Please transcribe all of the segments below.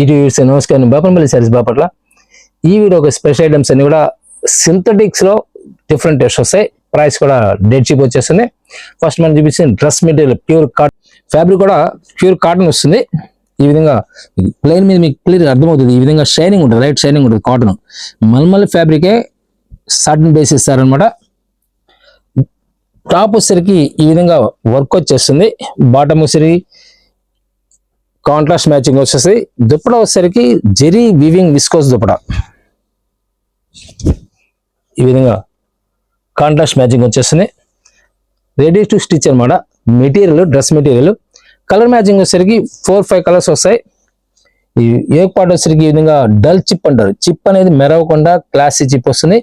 ఇది నమస్కారం బాపనపల్లి సారీస్ బాపట్ల. ఈ వీడియో ఒక స్పెషల్ ఐటమ్స్ అన్ని కూడా సింథటిక్స్ లో డిఫరెంట్ టెస్ట్ వస్తాయి. ప్రైస్ కూడా డెడ్ చీప్ వచ్చేస్తుంది. ఫస్ట్ మనం చూపించిన dress material pure cotton, fabric కూడా ప్యూర్ కాటన్ వస్తుంది. ఈ విధంగా ప్లెయిన్ మీద మీకు క్లియర్ అర్థమవుతుంది. ఈ విధంగా షైనింగ్ ఉంటుంది, లైట్ షైనింగ్ ఉంటుంది. కాటన్ మల్మల్ ఫ్యాబ్రికే సాటిన్ బేస్ ఇస్తారనమాట. టాప్ వచ్చేసరికి ఈ విధంగా వర్క్ వచ్చేస్తుంది. బాటమ్ వచ్చేసరికి కాంట్రాస్ట్ మ్యాచింగ్ వచ్చేసి, దుప్పట వచ్చేసరికి జెరీ వీవింగ్ విస్కోస్ దుప్పట. ఈ విధంగా కాంట్రాస్ట్ మ్యాచింగ్ వచ్చేస్తుంది. రెడీ టు స్టిచ్ అనమాట. Material dress material. Colour matching వచ్చేసరికి 4-5 కలర్స్ వస్తాయి. ఈ ఏ పార్ట్ వచ్చేసరికి ఈ విధంగా డల్ చిప్ అంటారు. చిప్ అనేది మెరవకుండా క్లాసీ చిప్ వస్తుంది.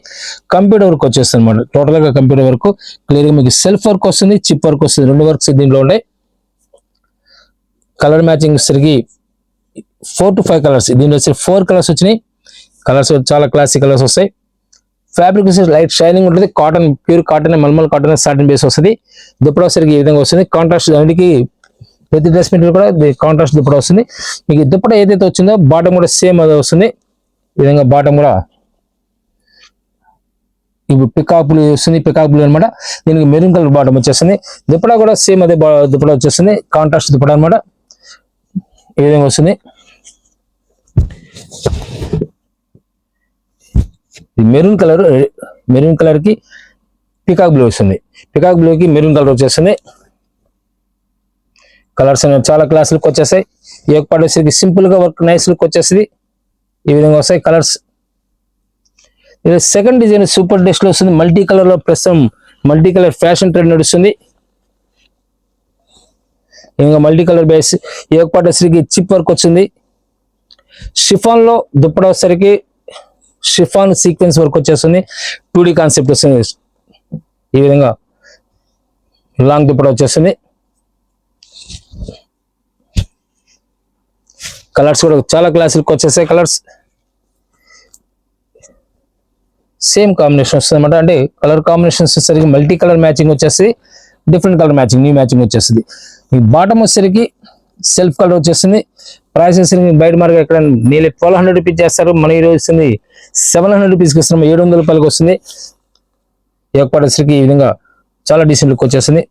కంప్యూటర్ వర్క్ వచ్చేస్తుంది అనమాట. టోటల్ గా కంప్యూటర్ వర్క్ క్లియర్ గా మీకు సెల్ఫ్ వర్క్ వస్తుంది, చిప్ వర్క్ వస్తుంది. 2 వర్క్స్ దీంట్లో ఉంటాయి. కలర్ మ్యాచింగ్ వచ్చేసరికి 4-5 కలర్స్. దీంట్లో వచ్చి 4 కలర్స్ వచ్చినాయి. కలర్స్ చాలా క్లాసిక్ కలర్స్ వస్తాయి. ఫ్యాబ్రిక్ వచ్చేసి లైట్ షైనింగ్ ఉంటుంది. Cotton pure cotton, mulmul cotton satin base వస్తుంది. దుప్పట వచ్చేసరికి ఈ విధంగా వస్తుంది. కాంట్రాస్ట్ దానికి ప్రతి డ్రెస్ మెటీరియల్ కూడా కాంట్రాస్ట్ దుప్పట వస్తుంది. మీకు దుప్పట ఏదైతే వచ్చిందో బాటమ్ కూడా సేమ్ అదే వస్తుంది. ఈ విధంగా బాటమ్ కూడా ఇప్పుడు పికాక్ బ్లూ వస్తుంది. పికాక్ బ్లూ అనమాట. దీనికి మెరూన్ కలర్ బాటమ్ వచ్చేస్తుంది. దుప్పట కూడా సేమ్ అదే దుప్పట వచ్చేస్తుంది. కాంట్రాస్ట్ దుప్పట అనమాట. ఈ విధంగా వస్తుంది. మెరూన్ కలర్ కి పికాక్ బ్లూ వస్తుంది. పికాక్ బ్లూ కి మెరూన్ కలర్ వచ్చేస్తుంది. కలర్స్ అనేవి చాలా క్లాస్ లుక్ వచ్చేస్తాయి. ఈ యొక్క పాటు వచ్చేసరికి సింపుల్ గా వర్క్ నైస్ లుక్ వచ్చేస్తుంది. ఈ విధంగా వస్తాయి కలర్స్. సెకండ్ డిజైన్ సూపర్ డెస్ట్ లో వస్తుంది. మల్టీ కలర్ లో ప్రస్తుతం మల్టీ కలర్ ఫ్యాషన్ ట్రెండ్ నడుస్తుంది. ఇంకా మల్టీ కలర్ బేస్. ఈ యొక్క పాటు వచ్చేసరికి చిప్ వర్క్ వచ్చింది. షిఫాన్ లో దుప్పట వచ్చేసరికి షిఫాన్ సీక్వెన్స్ వర్క్ వచ్చేస్తుంది. 2D కాన్సెప్ట్ వస్తుంది. ఈ విధంగా లాంగ్ దుప్పట వచ్చేస్తుంది. కలర్స్ కూడా చాలా క్లాసిక్ వచ్చేసాయి. కలర్స్ సేమ్ కాంబినేషన్ వస్తుంది అనమాట. అంటే కలర్ కాంబినేషన్స్ వచ్చేసరికి మల్టీ కలర్ మ్యాచింగ్ వచ్చేసి different colour matching, new matching వచ్చేస్తుంది. ఈ బాటమ్ వచ్చేసరికి సెల్ఫ్ కలర్ వచ్చేస్తుంది. ప్రైస్ వచ్చేసరికి బయట మార్కెట్ ఎక్కడ నీళ్ళు 1200 రూపీస్ చేస్తారు. మన ఈరోజు వస్తుంది 700 రూపీస్కి ఇస్తున్నాం. 700 రూపాయలకి వస్తుంది. ఏర్పాటు వచ్చేసరికి ఈ విధంగా చాలా డీసెంట్ లుక్ వచ్చేస్తుంది.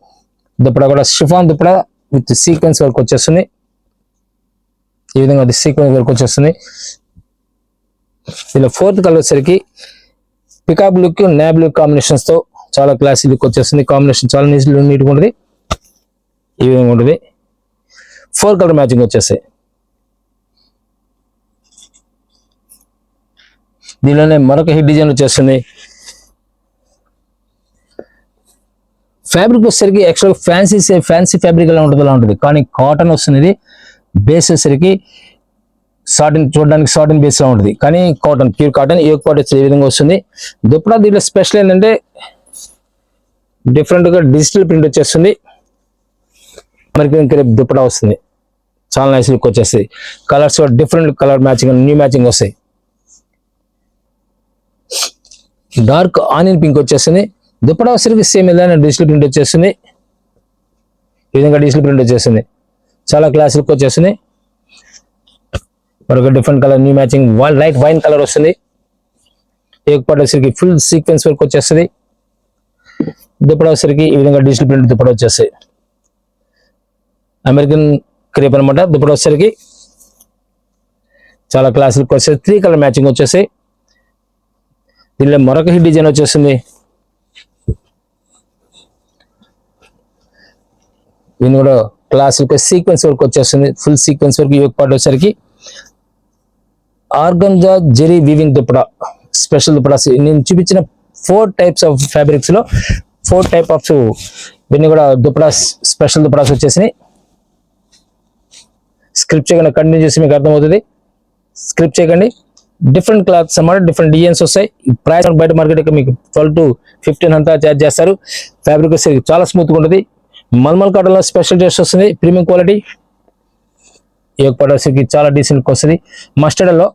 దుప్పట కూడా chiffon dupatta with sequence work వచ్చేస్తుంది. ఈ విధంగా అది సీక్వెన్స్ వర్క్ వచ్చేస్తుంది. ఇలా 4th కలర్ వచ్చేసరికి పికాక్ లుక్, నాబ్ లుక్ కాంబినేషన్స్ తో చాలా క్లాసీ లుక్ వచ్చేస్తుంది. కాంబినేషన్ చాలా నీట్గా ఉంటుంది. ఈ విధంగా ఉంటుంది. 4 కలర్ మ్యాచింగ్ వచ్చేస్తాయి. దీనిలోనే మరొక హిట్ డిజైన్ వచ్చేస్తుంది. ఫ్యాబ్రిక్ వచ్చేసరికి యాక్చువల్గా ఫ్యాన్సీ ఫ్యాబ్రిక్ ఎలా ఉంటుంది అలా ఉంటుంది. కానీ కాటన్ వస్తుంది. బేస్ వచ్చేసరికి సాటిన్, చూడడానికి సాటిన్ బేస్ లా ఉంటుంది. కానీ కాటన్ ప్యూర్ కాటన్. ఈ పాటు వచ్చే ఈ విధంగా వస్తుంది. దుప్పటా దీంట్లో స్పెషల్ ఏంటంటే డిఫరెంట్ గా డిజిటల్ ప్రింట్ వచ్చేస్తుంది. అమెరికన్ క్రేప్ దుప్పటా వస్తుంది. చాలా నైస్ లుక్ వచ్చేస్తుంది. Colours different colour matching, new matching వస్తాయి. డార్క్ ఆనియన్ పింక్ వచ్చేస్తుంది. దుప్పటా వచ్చేసరికి సేమ్ ఏదైనా డిజిటల్ ప్రింట్ వచ్చేస్తుంది. ఈ విధంగా డిజిటల్ ప్రింట్ వచ్చేస్తుంది. చాలా క్లాస్ లుక్ వచ్చేస్తుంది. మరొక different colour new matching light wine colour వస్తుంది. ఏకపాటు వచ్చేసరికి ఫుల్ సీక్వెన్స్ వర్క్ వచ్చేస్తుంది. దుప్పటా వచ్చేసరికి ఈ విధంగా డిజిటల్ ప్రింట్ దుప్పటా వచ్చేస్తాయి. అమెరికన్ క్రేప్ అనమాట. దుప్పటా వచ్చేసరికి చాలా క్లాస్ లుక్ వచ్చేసి 3 కలర్ మ్యాచింగ్ వచ్చేసాయి. దీనిలో మరొక హిట్ డిజైన్ వచ్చేస్తుంది. దీని కూడా క్లాస్ లుక్ సీక్వెన్స్ వర్క్ వచ్చేస్తుంది. Full sequence work. ఈ పార్ట్ వచ్చేసరికి organza zari weaving dupatta, special dupatta. నేను చూపించిన 4 టైప్స్ ఆఫ్ ఫ్యాబ్రిక్స్ లో 4 టైప్ ఆఫ్ ఇవన్నీ కూడా దుప్పటా, స్పెషల్ దుప్పటాస్ వచ్చేసినాయి. స్క్రిప్ట్ చేయకుండా కంటిన్యూ చేసి మీకు అర్థమవుతుంది. స్క్రిప్ట్ చేయకండి. డిఫరెంట్ క్లాత్స్ అన్నమాట, డిఫరెంట్ డిజైన్స్ వస్తాయి. ప్రైస్ బయట మార్కెట్ మీకు 12 to 15 అంతా ఛార్జ్ చేస్తారు. ఫ్యాబ్రిక్ వచ్చేసరికి చాలా స్మూత్గా ఉంటుంది. మల్మల్ కాటన్ లో స్పెషల్ టేస్ట్ వస్తుంది. Premium quality. ఈ యొక్క వచ్చేసరికి చాలా డీసెంట్ వస్తుంది. మస్టర్డ్ లో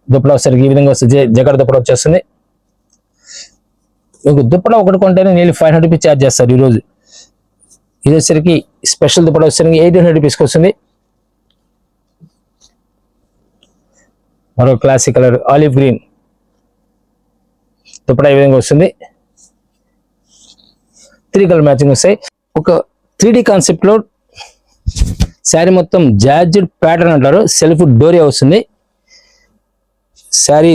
దుప్పటా వచ్చేసరికి ఈ విధంగా వస్తుంది. జగడ్ దుప్పటా వచ్చేస్తుంది. మీకు దుప్పటా ఒకటి కొంటేనే నీళ్ళు 500 రూపీస్ ఛార్జ్ చేస్తారు ఈరోజు. ఇది వచ్చేసరికి స్పెషల్ దుపట్టా వచ్చేసరికి 800 రూపీస్కి వస్తుంది. మరో classic colour olive green dupatta ఈ విధంగా వస్తుంది. 3 కలర్ మ్యాచింగ్ వస్తాయి. ఒక 3D కాన్సెప్ట్ లో శారీ మొత్తం జార్జెట్ ప్యాటర్న్ అంటారు. సెల్ఫ్ డోరియా వస్తుంది. శారీ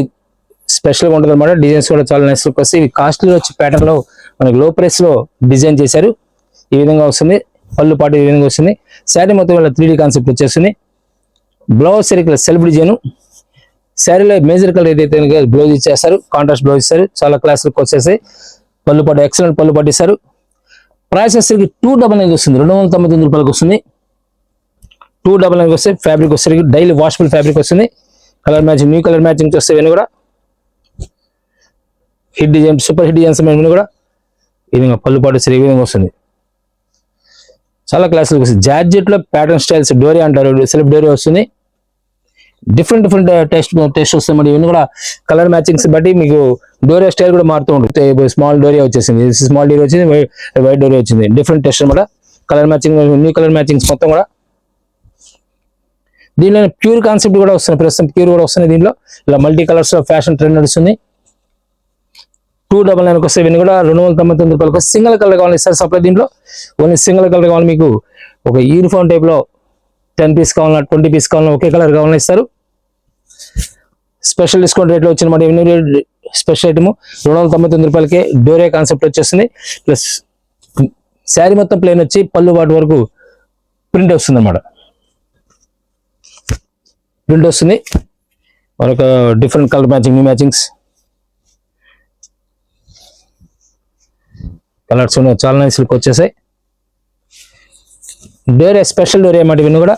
స్పెషల్గా ఉంటుంది అనమాట. డిజైన్స్ కూడా చాలా నైస్ లుక్ వస్తాయి. ఇవి కాస్ట్లీ వచ్చి ప్యాటర్న్ లో మనకి లో ప్రైస్ లో డిజైన్ చేశారు. ఈ విధంగా వస్తుంది. పళ్ళు పాటు ఈ విధంగా వస్తుంది. శారీ మొత్తం వల్ల 3D కాన్సెప్ట్ వచ్చేస్తుంది. బ్లౌజ్ సరిగ్గా సెల్ఫ్ డిజైన్. శారీలో మేజర్ కలర్ ఏదైతే బ్లౌజ్ ఇచ్చేస్తారు, కాంట్రాస్ట్ బ్లౌజ్ ఇస్తారు. చాలా క్లాస్ లుక్ వచ్చేసి పళ్ళు పాటు ఎక్సలెంట్ పళ్ళు పాటు ఇస్తారు. ప్రైస్ వచ్చేసరికి 299 వస్తుంది. 299 రూపాయలకు వస్తుంది. 299 వస్తే ఫ్యాబ్రిక్ వచ్చేసరికి డైలీ వాషబుల్ ఫ్యాబ్రిక్ వస్తుంది. Colour matching new colour matching వస్తే ఇవన్నీ కూడా hit design super hit designs కూడా ఈ విధంగా పళ్ళు పాటు ఈ విధంగా వస్తుంది. చాలా క్లాసులు వస్తుంది. జార్జెట్ లో ప్యాటర్న్ స్టైల్స్ డోరియా అంటారు. సెల్ఫ్ డోరియా వస్తుంది. డిఫరెంట్ టెస్ట్ వస్తాయి మరి. ఇవన్నీ కూడా కలర్ మ్యాచింగ్స్ బట్టి మీకు డోరియా స్టైల్ కూడా మారుతూ ఉంటుంది. స్మాల్ డోరియా వచ్చేసింది, స్మాల్ డోరియా వచ్చింది, వైట్ డోరియా వచ్చింది. డిఫరెంట్ టెస్ట్ అనమాట. Colour matching new colour matchings మొత్తం కూడా. దీనిలో ప్యూర్ కాన్సెప్ట్ కూడా వస్తుంది. ప్రస్తుతం ప్యూర్ కూడా వస్తుంది. దీంట్లో ఇలా మల్టీ కలర్స్ లో ఫ్యాషన్ ట్రెండ్ నడుస్తుంది. 299 వస్తే ఇవన్నీ కూడా 299 రూపాయలకు సింగిల్ కలర్ కావాలి సార్ సప్లై. దీంట్లో ఓన్లీ సింగిల్ కలర్ కావాలి. మీకు ఒక యూనిఫామ్ టైప్ లో 10 పీస్ కావాలన్నా 20 పీస్ కావాలన్నా ఒకే కలర్ కావాలని ఇస్తారు. స్పెషల్ డిస్కౌంట్ రేట్లో వచ్చిన మాట. ఇవన్నీ స్పెషల్ ఐటమ్ 299 రూపాయలకే డోరియా కాన్సెప్ట్ వచ్చేస్తుంది. ప్లస్ శారీ మొత్తం ప్లేన్ వచ్చి పళ్ళు వాటి వరకు ప్రింట్ వస్తుంది అన్నమాట. ప్రింట్ వస్తుంది. మరొక different colour matching new matchings colours చాలా నైస్ లుక్ వచ్చేసాయి. డోరియా స్పెషల్ డోరియా అన్నమాట. ఇవన్నీ కూడా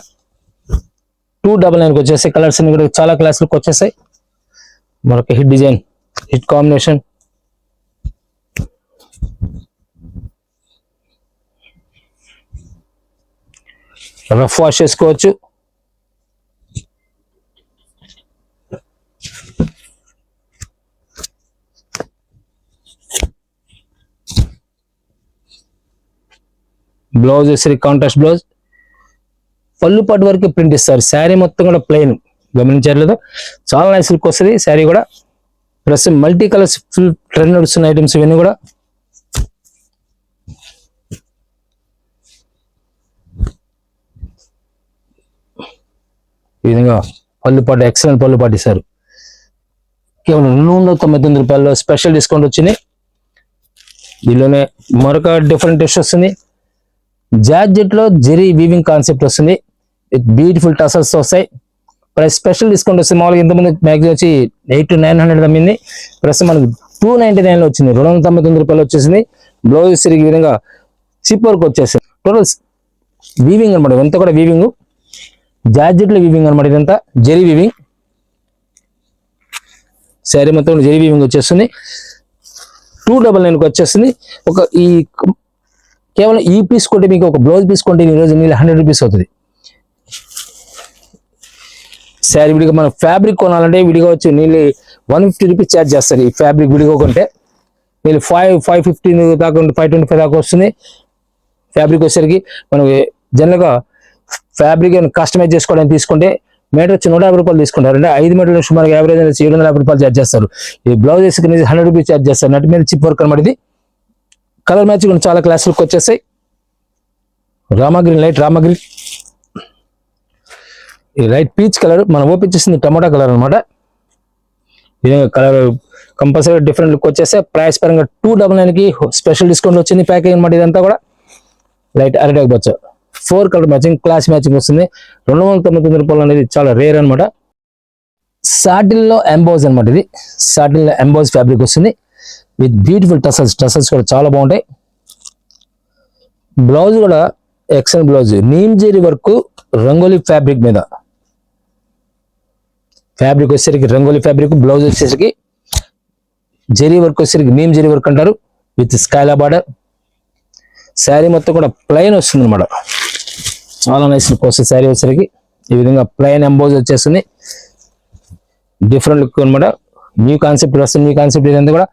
299 వచ్చేసాయి. కలర్స్ అన్ని కూడా చాలా క్లాస్ లుక్ వచ్చేసాయి. మరొక hit design hit combination. Rough wash చేసుకోవచ్చు. బ్లౌజ్ వేసరికి కాంట్రాస్ట్ బ్లౌజ్. పళ్ళు పట్టు వరకు ప్రింట్ ఇస్తారు. శారీ మొత్తం కూడా ప్లెయిన్ గమనించారు లేదా. చాలా నైస్ లుక్ వస్తుంది శారీ కూడా. Plus multi colours full trend నడుస్తున్న ఐటమ్స్ ఇవన్నీ కూడా. ఈ విధంగా పళ్ళు పాటు ఎక్సలెంట్ పళ్ళు పాటు ఇస్తారు. కేవలం 299 రూపాయల్లో స్పెషల్ డిస్కౌంట్ వచ్చింది. దీనిలోనే మరొక డిఫరెంట్ టెస్ట్ వస్తుంది. జార్జెట్ లో జెరీ వీవింగ్ కాన్సెప్ట్ వస్తుంది. విత్ బ్యూటిఫుల్ టసల్స్ వస్తాయి. ప్రైస్ స్పెషల్ డిస్కౌంట్ వస్తుంది. మామూలుగా ఇంతమంది మ్యాక్సిమం వచ్చి 800 to 900 అమ్మింది. ప్రస్తుతం మనకు 299 లో వచ్చింది. 299 రూపాయలు వచ్చేసింది. బ్లౌజ్ తిరిగి ఈ విధంగా చిప్ వర్క్ వచ్చేసింది. టోటల్ వీవింగ్ అనమాట. ఇదంతా కూడా వీవింగ్, జార్జెట్ లో వీవింగ్ అనమాట. ఇదంతా జెరీ వీవింగ్. శారీ మొత్తం జెరీ వీవింగ్ వచ్చేస్తుంది. 299 వచ్చేస్తుంది. ఒక ఈ కేవలం ఈ పీస్ కొంటే మీకు ఒక బ్లౌజ్ పీస్ కొంటే ఈరోజు 100 రూపీస్ అవుతుంది. శారీ విడిగా మనం ఫ్యాబ్రిక్ కొనాలంటే విడిగా వచ్చి నీళ్ళు 150 రూపీస్ ఛార్జ్ చేస్తారు. ఈ ఫ్యాబ్రిక్ విడిగా కొంటే వీళ్ళు 515 దాకా 525 దాకా వస్తుంది. ఫ్యాబ్రిక్ వచ్చేసరికి మనం జనరల్గా ఫ్యాబ్రిక్ కస్టమైజ్ చేసుకోవడానికి తీసుకుంటే మీటర్ వచ్చి 150 రూపాయలు తీసుకుంటారు. అంటే 5 మీటర్ల సుమారు యావరేజ్ 750 రూపాయలు ఛార్జ్ చేస్తారు. ఈ బ్లౌజ్ వేసుకుని 100 రూపీస్ ఛార్జ్ చేస్తారు. నటి మీద చిప్ వర్క్ అనమాట. ఇది కలర్ మ్యాచింగ్ చాలా క్లాస్ లుక్ వచ్చేస్తాయి. Rama green, light Rama green, ఈ లైట్ పీచ్ కలర్ మనం ఓపెన్ చేసింది టమాటా కలర్ అనమాట. ఇది కలర్ కంపల్సరీ డిఫరెంట్ లుక్ వచ్చేస్తే ప్రైస్ పరంగా 299కి స్పెషల్ డిస్కౌంట్ వచ్చింది. ప్యాకేజ్ అనమాట. ఇదంతా కూడా లైట్ అరిటాక్ బచ్చ 4 కలర్ మ్యాచింగ్ క్లాస్ మ్యాచింగ్ వస్తుంది. 299 రూపాయలు అనేది చాలా రేర్ అనమాట. సాటిన్ లో ఎంబోజ్ అనమాట. ఇది సాటిన్ లో ఎంబోజ్ ఫ్యాబ్రిక్ వస్తుంది విత్ బ్యూటిఫుల్ టసల్స్. టసల్స్ కూడా చాలా బాగుంటాయి. బ్లౌజ్ కూడా ఎక్సలెంట్ బ్లౌజ్. నీమ్ జెరీ వర్క్ రంగోలీ ఫ్యాబ్రిక్ మీద. ఫ్యాబ్రిక్ వచ్చేసరికి రంగోలీ ఫ్యాబ్రిక్, బ్లౌజ్ వచ్చేసరికి జెరీ వర్క్ వచ్చేసరికి నీమ్ జెరీ వర్క్ అంటారు విత్ స్కైలా బార్డర్. శారీ మొత్తం కూడా ప్లెయిన్ వస్తుంది అనమాట. చాలా నైస్ లుక్ వస్తుంది శారీ వచ్చేసరికి. ఈ విధంగా ప్లెయిన్ ఎంబోజ్ వచ్చేస్తుంది. డిఫరెంట్ లుక్ అనమాట. న్యూ కాన్సెప్ట్ వస్తుంది. న్యూ కాన్సెప్ట్ ఇదంతా కూడా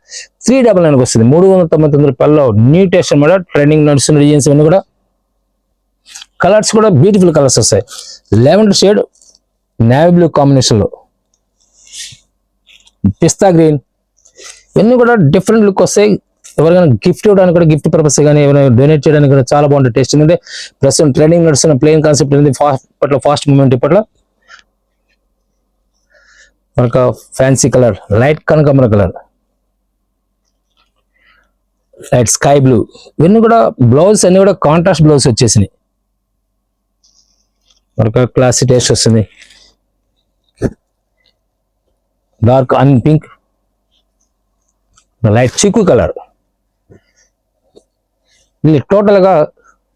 399కి వస్తుంది. 399 రూపాయల్లో న్యూ టెస్ట్ అనమాట. ట్రెండింగ్ నడుస్తున్న డిజైన్స్ ఇవన్నీ కూడా కలర్స్ కూడా బ్యూటిఫుల్ కలర్స్ వస్తాయి. లెవెండర్ షేడ్ నేవీ బ్లూ కాంబినేషన్లో, పిస్తా గ్రీన్, ఇవన్నీ కూడా డిఫరెంట్ లుక్ వస్తాయి. ఎవరికైనా గిఫ్ట్ ఇవ్వడానికి కూడా, గిఫ్ట్ పర్పస్ కానీ ఎవరైనా డొనేట్ చేయడానికి కూడా చాలా బాగుంటుంది. టేస్ట్ ఏంటంటే ప్రస్తుతం ట్రెండింగ్ నడుస్తున్న ప్లేన్ కాన్సెప్ట్ అనేది ఇప్పట్లో ఫాస్ట్ మూమెంట్. ఇప్పట్లో ఒక ఫ్యాన్సీ కలర్, లైట్ కనకాంబరం కలర్, లైట్ స్కై బ్లూ, ఇవన్నీ కూడా బ్లౌజ్ అన్ని కూడా కాంట్రాస్ట్ బ్లౌజ్ వచ్చేసినాయి. ఒక క్లాసీ టేస్ట్ వస్తుంది. డార్క్ ఆన్ పింక్, లైట్ చిక్కు కలర్, ఇది టోటల్ గా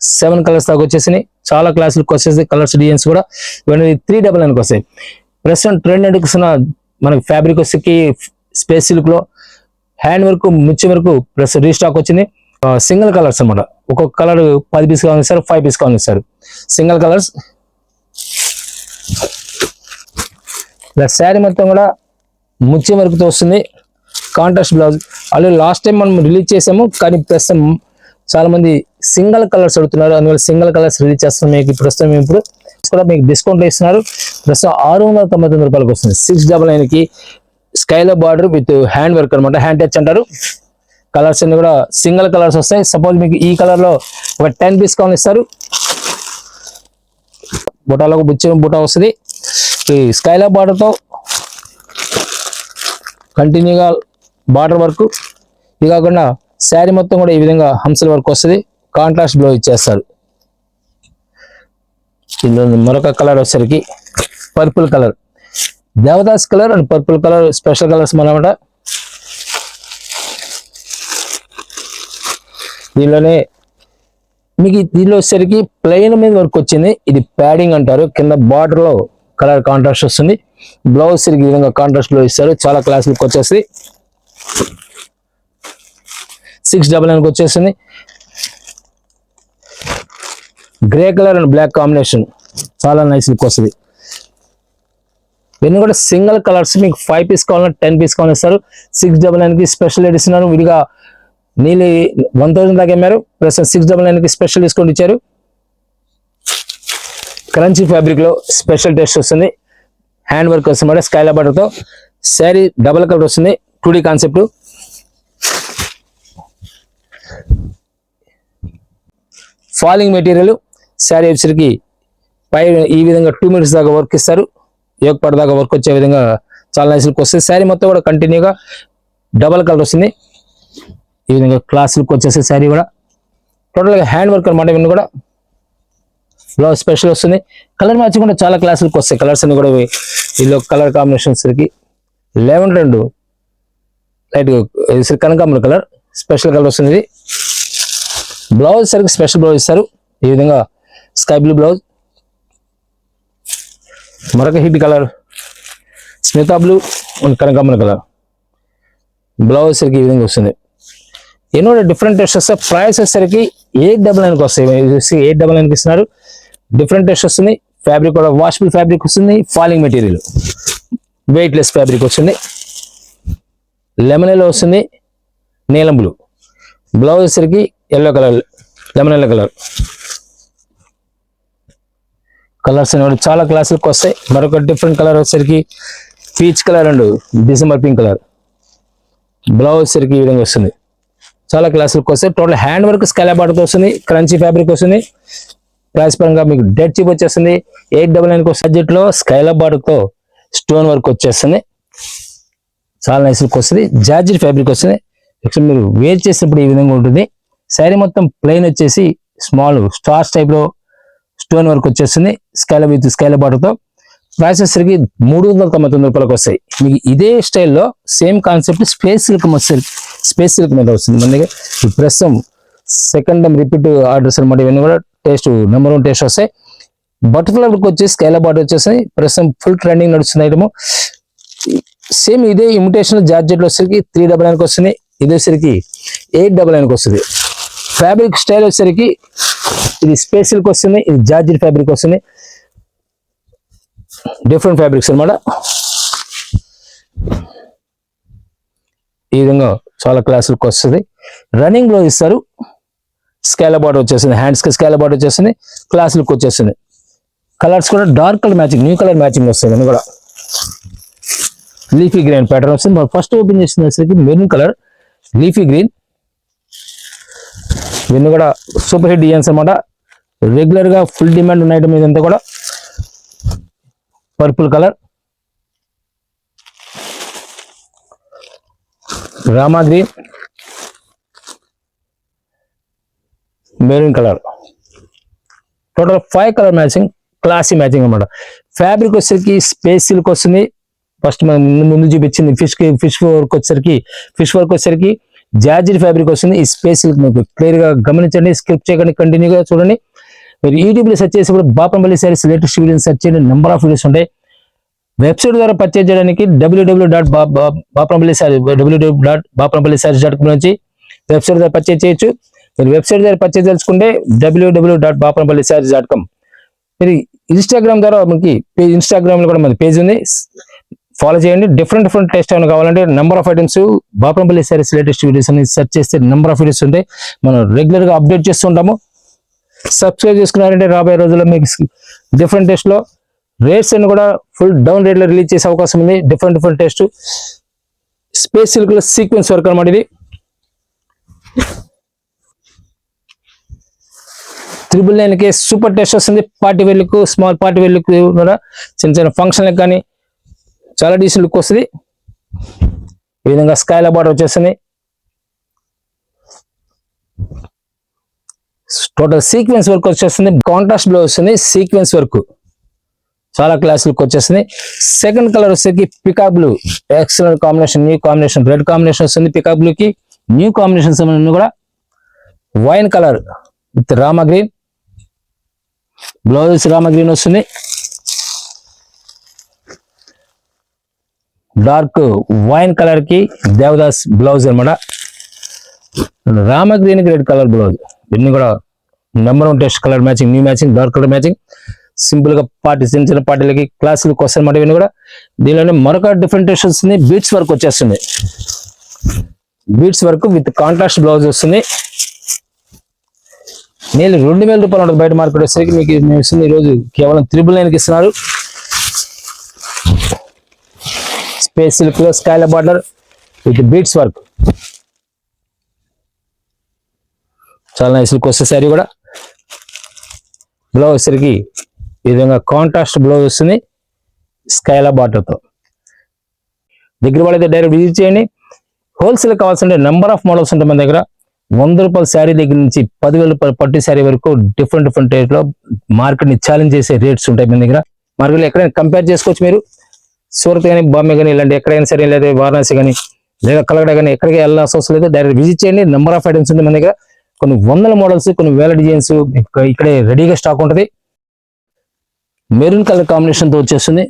7 కలర్స్ దాకా వచ్చేసినాయి. చాలా క్లాసులకు వచ్చేసి కలర్స్ డిజైన్స్ కూడా ఇవన్నీ 399 వస్తాయి. ప్రస్తుతం ట్రెండ్ నడుస్తున్న మనకి ఫ్యాబ్రిక్ వచ్చేసి స్పేస్ సిల్క్ లో హ్యాండ్ వర్క్, ముచ్చి వరకు ప్లస్ రీస్టాక్ వచ్చింది. సింగిల్ కలర్స్ అనమాట. ఒక్కొక్క కలర్ 10 పీస్ కావాలి సార్, 5 పీస్ కావాలి సార్. Single colours. ఇలా శారీ మొత్తం కూడా ముచ్చి వరకుతో వస్తుంది. Contrast blouse. Already last time మనం రిలీజ్ చేసాము, కానీ ప్రస్తుతం చాలా మంది సింగిల్ కలర్స్ అడుగుతున్నారు. అందువల్ల సింగిల్ కలర్స్ రిలీజ్ చేస్తాం. మీకు ప్రస్తుతం ఇప్పుడు కూడా మీకు డిస్కౌంట్ ఇస్తున్నారు. ప్రస్తుతం 699 రూపాయలకు వస్తుంది. 699 కి స్కైలో బార్డర్ విత్ హ్యాండ్ వర్క్ అనమాట, హ్యాండ్ టచ్ అంటారు. కలర్స్ అన్ని కూడా సింగిల్ కలర్స్ వస్తాయి. సపోజ్ మీకు ఈ కలర్ లో ఒక 10 పీస్ కావాలి ఇస్తారు. బుటాలో బుటా వస్తుంది. ఈ స్కైలో బార్డర్ తో కంటిన్యూగా బార్డర్ వర్క్. ఇది కాకుండా శారీ మొత్తం కూడా ఈ విధంగా హంసల వర్క్ వస్తుంది. కాంట్రాస్ట్ బ్లౌజ్ ఇచ్చేస్తారు. ఇందులో మరొక కలర్ వచ్చేసరికి purple colour, Devdas colour and purple colour special colours అనమాట. దీనిలోనే మీకు దీనిలో వచ్చేసరికి ప్లెయిన్ మీద వర్క్ వచ్చింది. ఇది ప్యాడింగ్ అంటారు. కింద బార్డర్ లో కలర్ కాంట్రాస్ట్ వస్తుంది. బ్లౌజ్ సరికి ఈ విధంగా కాంట్రాస్ట్ బ్లౌజ్ ఇస్తారు. చాలా క్లాస్ లుక్ వచ్చేసి 699 వచ్చేసింది. Grey colour and black combination చాలా నైస్ లుక్ వస్తుంది. ఇవన్నీ కూడా సింగిల్ కలర్స్. మీకు 5 పీస్ కావాలన్నా 10 పీస్ కావాలి ఇస్తారు. 699 కి స్పెషల్ రేట్ ఇస్తున్నారు. విడిగా నీళ్ళు 1000 దాకా అమ్మారు. ప్లస్ 699 కి స్పెషల్ డిస్కౌంట్ ఇచ్చారు. క్రంచీ ఫ్యాబ్రిక్ లో స్పెషల్ టేస్ట్ వస్తుంది. హ్యాండ్ వర్క్ వస్తుంది స్కైలా బార్డర్ తో. శారీ డబల్ కలర్ వస్తుంది. 2D concept. Falling material. Sari వచ్చేసరికి పై ఈ విధంగా 2 మీటర్స్ దాకా వర్క్ ఇస్తారు. యోగ పడ దాకా వర్క్ వచ్చే విధంగా చాలా నైస్ లుక్ వస్తుంది. శారీ మొత్తం కూడా కంటిన్యూగా డబల్ కలర్ వస్తుంది. ఈ విధంగా క్లాస్ లుక్ వచ్చేసి శారీ కూడా టోటల్గా హ్యాండ్ వర్క్ అనమాట. ఇవన్నీ కూడా బ్లౌజ్ స్పెషల్ వస్తుంది. కలర్ మ్యాచింగ్ కూడా చాలా క్లాస్ లుక్ వస్తాయి. కలర్స్ అన్ని కూడా వీళ్ళు కలర్ కాంబినేషన్ సరికి లెవెండర్ అండ్ లైట్ కనకాంబరం కలర్ స్పెషల్ కలర్ వస్తుంది. ఇది బ్లౌజ్ సరికి స్పెషల్ బ్లౌజ్ ఇస్తారు. ఈ విధంగా స్కై బ్లూ బ్లౌజ్. మరొక hit colour Smita blue and కనకాంబరం కలర్. బ్లౌజ్ సరికి ఈ విధంగా వస్తుంది. ఎన్నో డిఫరెంట్ టెస్ట్ వస్తాయి. ప్రైస్ వచ్చేసరికి 899 వస్తాయి. 899 ఇస్తున్నారు. డిఫరెంట్ టెస్ట్ వస్తుంది. ఫ్యాబ్రిక్ కూడా వాషబుల్ ఫ్యాబ్రిక్ వస్తుంది. Falling material, weight less fabric వస్తుంది. లెమన్ ఎల్లో వస్తుంది. నీలం బ్లూ. బ్లౌజ్ వచ్చేసరికి yellow colour, lemon yellow colour. Colours అనేవి చాలా క్లాసులకు వస్తాయి. మరొక డిఫరెంట్ కలర్ వచ్చేసరికి peach colour and December pink colour. Blouse వచ్చేసరికి ఈ విధంగా వస్తుంది. చాలా క్లాసులకు వస్తాయి. Total hand work Skyla border వస్తుంది. క్రంచీ ఫ్యాబ్రిక్ వస్తుంది. ప్రైస్ పరంగా మీకు డెడ్ చీప్ వచ్చేస్తుంది. 899 సబ్జెక్ట్ లో స్కైలా బార్డర్ తో స్టోన్ వర్క్ వచ్చేస్తుంది. చాలా నైస్ లుక్ వస్తుంది. జార్జెట్ ఫ్యాబ్రిక్ వస్తుంది. మీరు వేర్ చేసినప్పుడు ఈ విధంగా ఉంటుంది. శారీ మొత్తం ప్లెయిన్ వచ్చేసి స్మాల్ స్టార్స్ టైప్ లో స్టోన్ వర్క్ వచ్చేస్తుంది. స్కైలా విత్ స్కైలా బార్డర్ తో. ప్రైస్ వచ్చేసరికి 399 రూపాయలకు వస్తాయి. మీకు ఇదే స్టైల్లో సేమ్ కాన్సెప్ట్ స్పేస్ సిల్క్ మీద వస్తుంది. మన దగ్గర ప్రస్తుతం సెకండ్ టైం రిపీట్ ఆర్డర్స్ అనమాట. ఇవన్నీ కూడా టేస్ట్ నెంబర్ 1 టేస్ట్ వస్తాయి. బటర్ఫ్లై లుక్ వచ్చేసి స్కైలా బార్డర్ వచ్చేసి ప్రస్తుతం ఫుల్ ట్రెండింగ్ నడుస్తుంది ఐటమ్. సేమ్ ఇదే ఇమిటేషన్ జార్జెట్ లో వచ్చేసరికి 399 వస్తుంది. ఇది వచ్చేసరికి 899 వస్తుంది. ఫ్యాబ్రిక్ స్టైల్ వచ్చేసరికి ఇది స్పేస్ సిల్క్ వస్తుంది. ఇది జార్జెట్ ఫ్యాబ్రిక్ వస్తుంది. డిఫరెంట్ ఫ్యాబ్రిక్స్ అనమాట. ఈ విధంగా చాలా క్లాస్ లుక్ వస్తుంది. రన్నింగ్ లో ఇస్తారు. స్కేల బార్డర్ వచ్చేసింది, హ్యాండ్స్ కి స్కేల బార్డర్ వచ్చేసింది, క్లాస్ లుక్ వచ్చేసింది. కలర్స్ కూడా dark colour matching, new colour matching వస్తుంది. ఇది కూడా లీఫీ గ్రీన్ ప్యాటర్న్ వస్తుంది. మనం ఫస్ట్ ఓపెన్ చేసిన మెరూన్ కలర్ లీఫీ గ్రీన్. ఇవన్నీ కూడా సూపర్ హిట్ డిజైన్స్ అనమాట. రెగ్యులర్ గా ఫుల్ డిమాండ్ ఉన్న ఐటమ్ ఇదంతా కూడా. Purple colour, Rama green, maroon colour. Total 5 colour matching, classy matching అనమాట. ఫ్యాబ్రిక్ వచ్చేసరికి స్పేస్ సిల్క్ వస్తుంది. ఫస్ట్ మనం ముందు చూపించింది ఫిష్ వర్క్ వచ్చేసరికి జార్జెట్ ఫ్యాబ్రిక్ వస్తుంది. ఈ స్పేస్ సిల్క్ మీకు క్లియర్ గా గమనించండి, స్కిప్ చేయకండి, కంటిన్యూగా చూడండి. మీరు యూట్యూబ్ లో సెర్చ్ చేసేప్పుడు బాపంపల్లి సారీస్ లేటెస్ట్ వీడియోస్ సెర్చ్ చేయండి, నెంబర్ ఆఫ్ వీడియోస్ ఉంటాయి. వెబ్సైట్ ద్వారా పర్చేజ్ చేయడానికి www.bapanpallisarees.com నుంచి వెబ్సైట్ ద్వారా పర్చేజ్ చేయొచ్చు. మీరు వెబ్సైట్ ద్వారా పర్చేజ్ తెలుసుకుంటే www.bapanpallisarees.com. మీరు ఇన్స్టాగ్రామ్ ద్వారా మనకి ఇన్స్టాగ్రామ్ లో కూడా మన పేజ్ ఉంది, ఫాలో చేయండి. డిఫరెంట్ టెస్ట్ ఏమైనా కావాలంటే number of items Bapampalli saris latest videos అని సెర్చ్ చేస్తే నెంబర్ ఆఫ్ వీడియోస్ ఉంటాయి. మనం రెగ్యులర్ గా అప్డేట్ చేస్తుంటాము. సబ్స్క్రైబ్ చేసుకున్నారంటే రాబోయే రోజుల్లో మీకు డిఫరెంట్ టెస్ట్ లో రేట్స్ అన్ని కూడా ఫుల్ డౌన్ రేట్ లో రిలీజ్ చేసే అవకాశం ఉంది. డిఫరెంట్ టెస్ట్ స్పేస్ సిల్క్ లో సీక్వెన్స్ వర్క్ అనమాట. ఇది 999 సూపర్ టెస్ట్ వస్తుంది. పార్టీ వేర్లకు, స్మాల్ పార్టీ వేర్లకు కూడా, చిన్న ఫంక్షన్లకు కానీ చాలా డీసెంట్ లుక్ వస్తుంది. ఈ విధంగా స్కైలా బార్డర్ వచ్చేస్తుంది. టోటల్ సీక్వెన్స్ వర్క్ వచ్చేస్తుంది. కాంట్రాస్ట్ బ్లౌజ్ వస్తుంది, సీక్వెన్స్ వర్క్ చాలా క్లాస్ లుక్ వచ్చేస్తుంది. సెకండ్ కలర్ వచ్చేసరికి peacock blue, excellent combination, new combination, red combination వస్తుంది. పికాక్ బ్లూ కి న్యూ కాంబినేషన్స్ కూడా. Wine colour with Rama green, blouse Rama green వస్తుంది. డార్క్ వైన్ కలర్ కి దేవదాస్ బ్లౌజ్ అనమాట. రామా గ్రీన్ కి రెడ్ కలర్ బ్లౌజ్. ఇవన్నీ కూడా number 1 test colour matching, new matching, dark colour matching. Simple గా చిన్న పార్టీలకి క్లాస్ లుక్ వస్తాయి అన్నమాట. ఇవన్నీ కూడా దీనిలోనే మరొక డిఫరెంట్ టెస్ట్ వస్తుంది. బీట్స్ వర్క్ వచ్చేస్తుంది. Beads work with contrast blouse వస్తుంది. నేను 2000 రూపాయలు ఉంటుంది బయట మార్కెట్ వచ్చేసరికి, మీకు ఇస్తుంది ఈరోజు కేవలం 999 ఇస్తున్నారు. స్పేస్ సిల్క్ లో Skyla border with beads work, చాలా నైస్ లుక్ వస్తుంది. సారీ కూడా బ్లౌజ్ వచ్చేసరికి ఈ విధంగా కాంట్రాస్ట్ బ్లౌజ్ వస్తుంది స్కైలా బార్డర్ తో. దగ్గర వాళ్ళైతే డైరెక్ట్ విజిట్ చేయండి. హోల్సేల్ కావాల్సింటే నెంబర్ ఆఫ్ మోడల్స్ ఉంటాయి మన దగ్గర. 100 రూపాయల శారీ దగ్గర నుంచి 10,000 రూపాయల పట్టు శారీ వరకు డిఫరెంట్ రేట్ లో మార్కెట్ ని ఛాలెంజ్ చేసే రేట్స్ ఉంటాయి మన దగ్గర. మార్కెట్లో ఎక్కడైనా కంపేర్ చేసుకోవచ్చు మీరు. సూరత్ కానీ, బాంబే కానీ, ఇలాంటి ఎక్కడైనా సరే, లేదా వారణాసి కానీ, లేదా కలకడ కానీ, ఎక్కడికి వెళ్ళాల్సిన అవసరం లేదు. డైరెక్ట్ విజిట్ చేయండి. నెంబర్ ఆఫ్ ఐటమ్స్ ఉంటాయి మన దగ్గర. కొన్ని 100 మోడల్స్, కొన్ని 1000 డిజైన్స్ ఇక్కడే రెడీగా స్టాక్ ఉంటుంది. మెరూన్ కలర్ కాంబినేషన్ తో వచ్చేస్తుంది.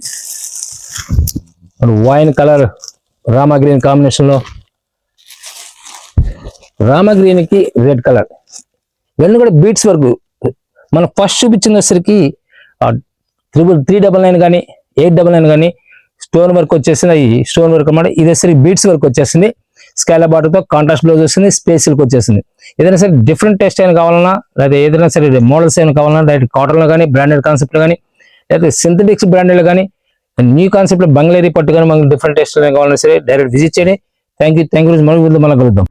Wine colour Rama green combination లో, రామా గ్రీన్ కి రెడ్ కలర్. ఇవన్నీ కూడా బీట్స్ వర్క్. మనం ఫస్ట్ చూపించిన వచ్చరికి 399 కానీ 899 కానీ స్టోన్ వర్క్ వచ్చేసింది. అవి స్టోన్ వర్క్ అన్నమాట. ఇది వచ్చేసరికి బీట్స్ వర్క్ వచ్చేసింది. స్కైలా బార్డర్ తో కాంట్రాస్ట్ బ్లౌజ్ వస్తుంది. స్పేస్ సిల్క్ వచ్చేసింది. ఏదైనా సరే డిఫరెంట్ టెస్ట్ అయినా కావాలన్నా, లేదా ఏదైనా సరే మోడల్స్ అయినా కావాలన్నా, డైరెక్ట్ కాటన్ లో కానీ, బ్రాండెడ్ కాన్సెప్ట్ లో కానీ, లేదా సింథటిక్స్ బ్రాండెడ్ కానీ, న్యూ కాన్సెప్ట్ లో బంగ్లేరీ పట్టు కానీ, మనకి డిఫరెంట్ టెస్ట్ అయినా కావాలన్నా సరే డైరెక్ట్ విజిట్ చేయండి. Thank you. మళ్ళీ కలుద్దాం.